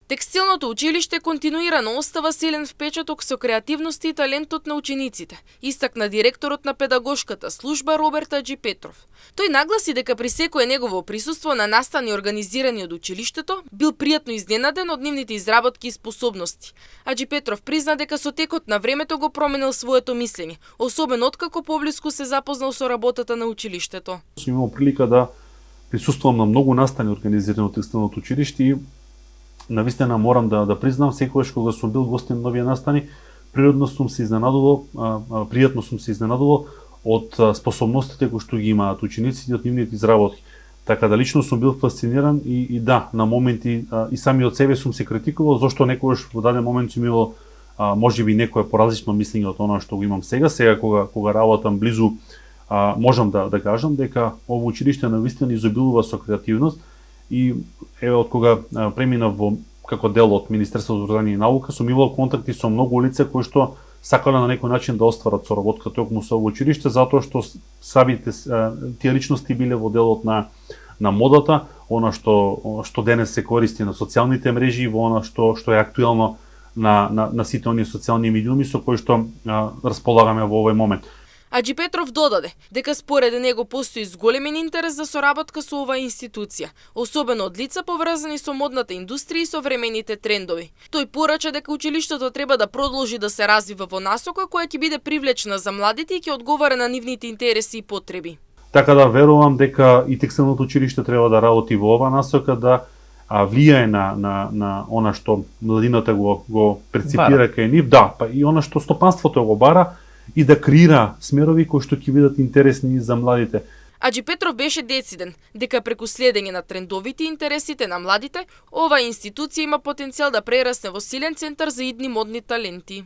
Текстилното училиште континуирано остава силен впечаток со креативноста и талентот на учениците, истакна директорот на педагошката служба Роберт Аџи Петров. Тој нагласи дека при секое негово присуство на настани организирани од училиштето, бил пријатно изненаден од нивните изработки и способности. Аџи Петров призна дека со текот на времето го променил своето мислење, особено откако поблиску се запознал со работата на училиштето. Сум имал прилика да присуствувам на многу настани организирани од текстилното училиште и навистина морам да признам, секогаш кога сум бил гостин на овие настани, пријатно сум се изненадувал од способностите кои што ги имаат учениците и од нивните изработки. Така да лично сум бил фасциниран и да, на моменти и сами од себе сум се критикувал зошто некогаш во даден момент сум имал можеби некое поразлично мислење од она што го имам сега. Сега кога работам близу, можам да кажам дека ово училиште навистина изобилува со креативност. И еве од кога преминав како дел од Министерството за образование и наука, сум имал контакти со многу лица кои што сакале на некој начин да остварат соработка токму со ово училиште, затоа што самите тие личности биле во делот на модата, она што денес се користи на социјалните мрежи, во она што е актуелно на сите оние социјални медиуми со кои што располагаме во овој момент. Аџи Петров додаде дека според него постои зголемен интерес за соработка со оваа институција, особено од лица поврзани со модната индустрија и современите трендови. Тој порача дека училиштето треба да продолжи да се развива во насока која ќе биде привлечна за младите и ќе одговара на нивните интереси и потреби. Така да верувам дека и текстилното училиште треба да работи во оваа насока, да влијае на она што младината го преципира кај нив, да, па и она што стопанството го бара, и да креира смерови кои што ќе бидат интересни за младите. Аџи Петров беше дециден дека преку следење на трендовите интересите на младите, оваа институција има потенцијал да прерасне во силен центар за идни модни таленти.